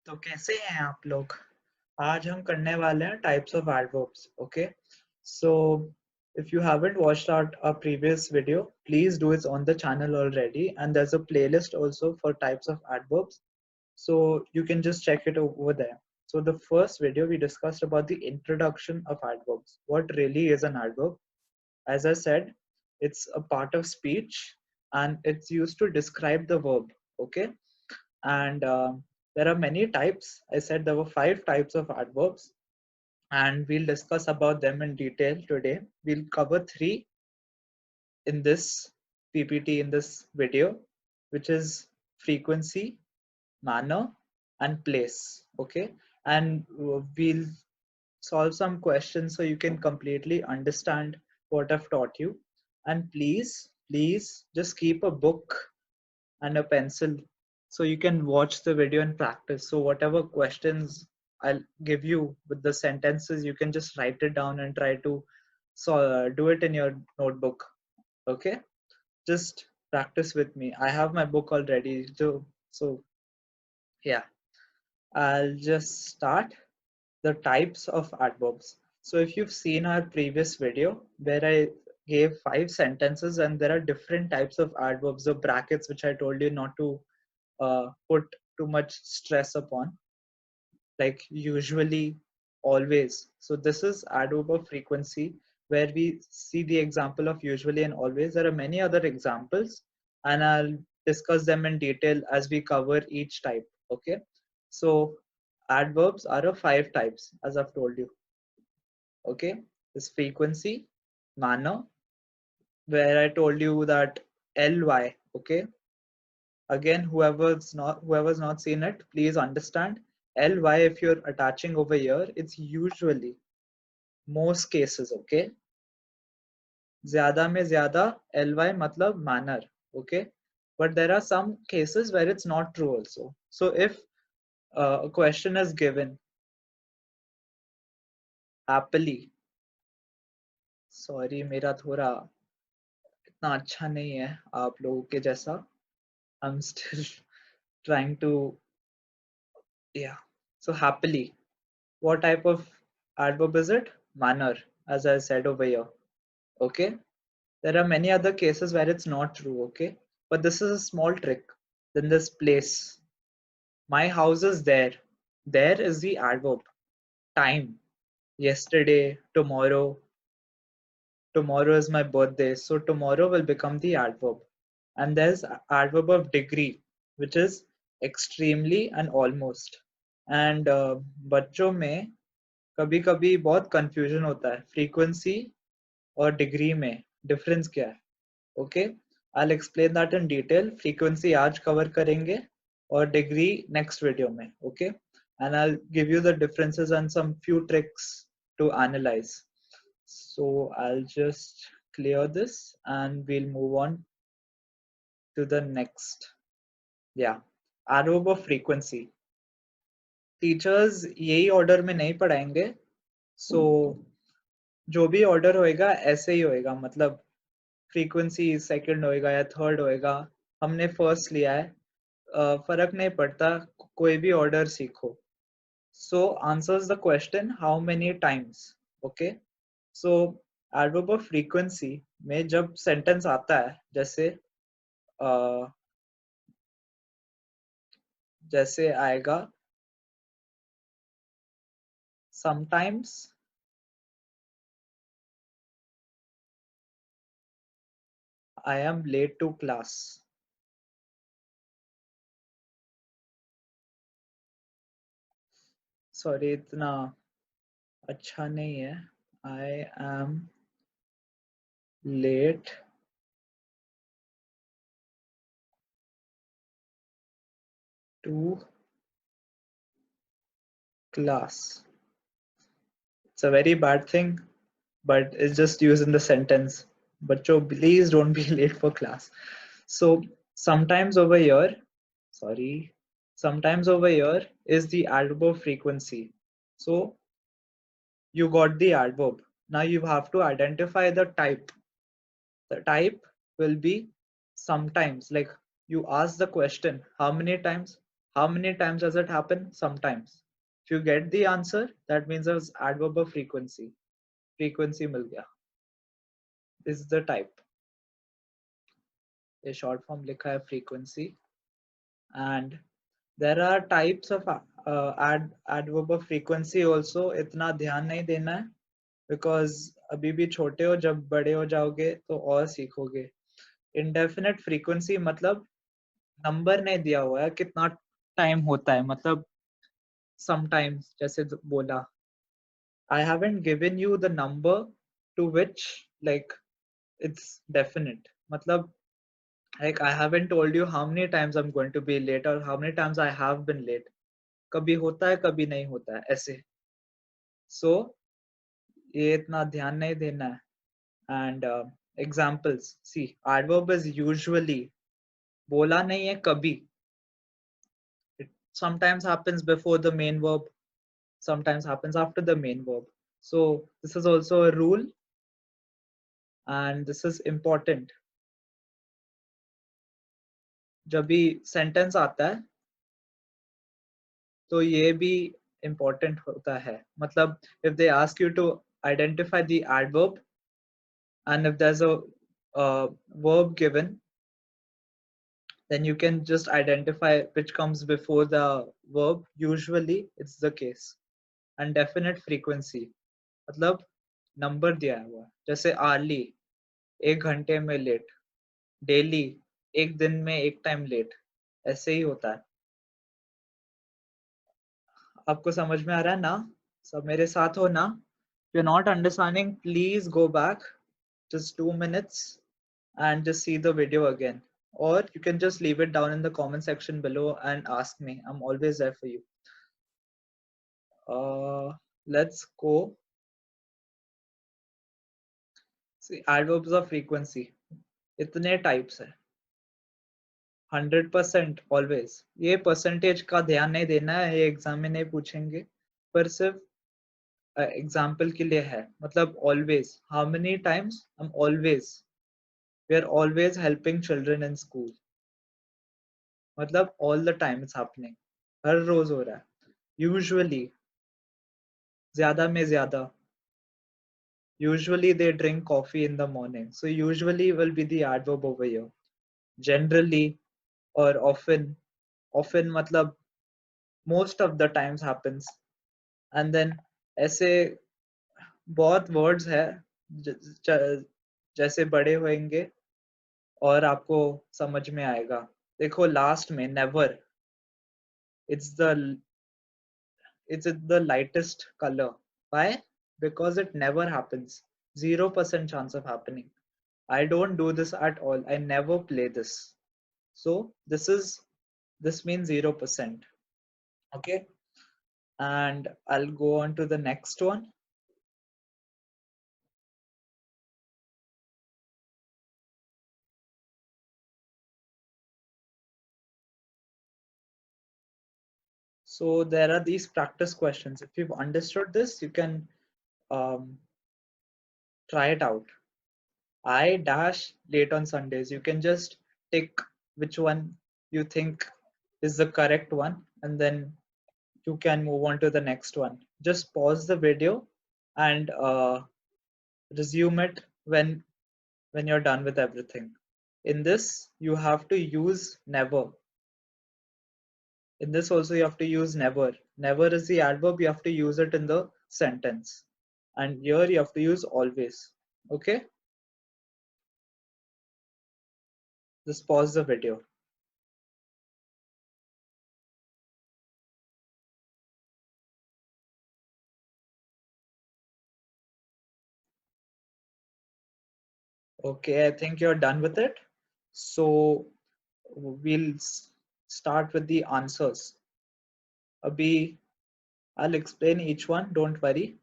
तो कैसे हैं आप लोग? आज हम करने वाले हैं types of adverbs. Okay, so if you haven't watched our previous video, please do it on the channel already, and there's a playlist also for types of adverbs, so you can just check it over there. So the first video we discussed about the introduction of adverbs. What really is an adverb? As I said, it's a part of speech and it's used to describe the verb. Okay, and there are many types. I said there were 5 types of adverbs, and we'll discuss about them in detail today. We'll cover 3 in this PPT, in this video, which is frequency, manner, and place. Okay, and we'll solve some questions so you can completely understand what I've taught you. And please just keep a book and a pencil so you can watch the video and practice. So whatever questions I'll give you with the sentences, you can just write it down and try to do it in your notebook. Okay, just practice with me. I have my book already. So yeah, I'll just start the types of adverbs. So if you've seen our previous video where I gave 5 sentences and there are different types of adverbs, the brackets which I told you not to put too much stress upon, like usually, always. So this is adverb of frequency where we see the example of usually and always. There are many other examples and I'll discuss them in detail as we cover each type. Okay, so adverbs are of 5 types as I've told you. Okay, this frequency, manner, where I told you that ly. Okay, again, whoever's not seen it, please understand ly. If you're attaching over here, it's usually, most cases. Okay, zyada mein zyada, ly matlab manner. Okay, but there are some cases where it's not true also. So if a question is given happily, sorry मेरा थोड़ा इतना अच्छा नहीं है आप लोगों के जैसा. I'm still trying to, yeah. So happily, what type of adverb is it? Manner, as I said over here. Okay, there are many other cases where it's not true. Okay, but this is a small trick. Then this place, my house is there. There is the adverb. Time, yesterday, tomorrow. Tomorrow is my birthday, so tomorrow will become the adverb. And there's adverb of degree, which is extremely and almost. And बच्चों में कभी कभी बहुत confusion होता है frequency और degree में difference क्या है. Okay, I explain that in detail. Frequency आज कवर करेंगे और डिग्री नेक्स्ट वीडियो में. Okay, and I'll give you the differences and some few tricks to analyze. So I'll just clear this and we'll move on to the next. Yeah, adverb of frequency. Teachers यही order में नहीं पढ़ाएंगे. सो जो भी order होएगा ऐसे ही होएगा, मतलब फ्रीक्वेंसी सेकंड होएगा या थर्ड होएगा. हमने फर्स्ट लिया है, फर्क नहीं पड़ता, कोई भी ऑर्डर सीखो. So answers the question how many times. Okay, so adverb of frequency में जब सेंटेंस आता है जैसे आएगा sometimes I am late to class. Sorry इतना अच्छा नहीं है. I am late to class. It's a very bad thing, but it's just used in the sentence. Bachcho, please don't be late for class. So sometimes over here, sorry, sometimes over here is the adverb frequency. So you got the adverb. Now you have to identify the type. The type will be sometimes, like you ask the question, how many times? How many times does it happen? Sometimes. If you get the answer, that means it's adverb of frequency. Frequency मिल गया. This is the type. A short form लिखा है frequency. And there are types of adverb of frequency also. इतना ध्यान नहीं देना है because अभी भी छोटे हो, जब बड़े हो जाओगे तो और सीखोगे. Indefinite frequency मतलब नंबर नहीं दिया हुआ है कितना टाइम होता है, मतलब sometimes जैसे बोला. I haven't given you the number to which like it's definite. मतलब like I haven't told you how many times I'm going to be late or how many times I have been late. कभी होता है कभी नहीं होता है ऐसे. So ये इतना ध्यान नहीं देना है. And examples, see, adverb is usually, बोला नहीं है कभी. It sometimes happens before the main verb, sometimes happens after the main verb. So this is also a rule and this is important. जब भी sentence आता है तो ये भी important होता है. मतलब if they ask you to identify the adverb and if there's a verb given, then you can just identify which comes before the verb. Usually it's the case. And definite frequency मतलब number दिया हुआ, जैसे hourly 1 घंटे में late, daily 1 दिन में 1 time late, ऐसे ही होता है. आपको समझ में आ रहा है ना? सब मेरे साथ हो ना? If you're not understanding, please go back just 2 minutes and just see the video again. Or you can just leave it down in the comment section below and ask me. I'm always there for you. Let's go. See, adverbs of frequency. इतने types है. 100% always. ये percentage का ध्यान नहीं देना है, ये exam में नहीं पूछेंगे, पर सिर्फ एग्जाम्पल के लिए है. मतलब always. How many times? I'm always. We are always helping children in school. मतलब all the time it's happening. हर रोज हो रहा है. Usually. ज्यादा में ज्यादा. Usually they drink coffee in the morning. So usually will be the adverb over here. Generally or often. Often matlab most of the times happens. And then ऐसे बहुत words है जैसे बड़े होंगे और आपको समझ में आएगा. देखो last में never. It's the lightest color. Why? Because it never happens. 0% chance of happening. I don't do this at all. I never play this. So this means 0%. Okay. And I'll go on to the next one. So there are these practice questions. If you've understood this, you can try it out. I dash late on Sundays. You can just tick which one you think is the correct one, and then you can move on to the next one. Just pause the video and resume it when you're done with everything. In this, you have to use never. In this also, you have to use never. Never is the adverb. You have to use it in the sentence. And here you have to use always. Okay? Just pause the video. Okay, I think you're done with it. So we'll start with the answers. Abhi, I'll explain each one, don't worry.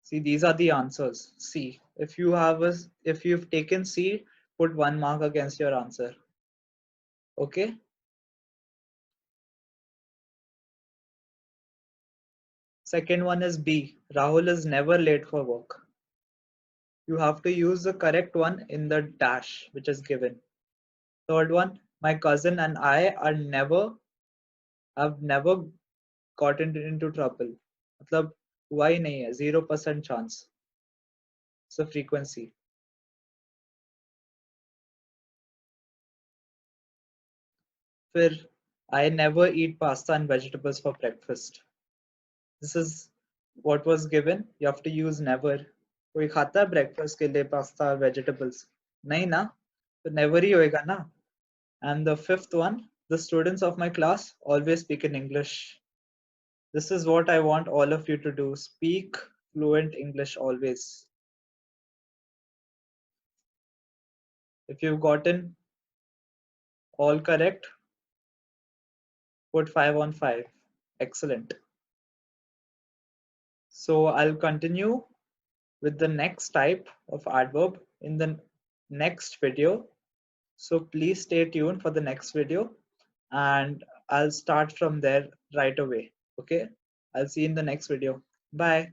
See, these are the answers. C. If you've taken C, put 1 mark against your answer. Okay. Second one is B. Rahul is never late for work. You have to use the correct one in the dash which is given. Third one, My cousin and I have never gotten into trouble. मतलब हुआ ही नहीं है, 0% chance. It's a frequency. फिर I never eat pasta and vegetables for breakfast. This is what was given. You have to use never. कोई खाता है breakfast के लिए pasta और vegetables? नहीं ना, तो never ही होएगा ना. And the fifth one, the students of my class always speak in English. This is what I want all of you to do. Speak fluent English always. If you've gotten all correct, put 5 on 5. Excellent. So I'll continue with the next type of adverb in the next video. So please stay tuned for the next video and I'll start from there right away. Okay, I'll see you in the next video. Bye.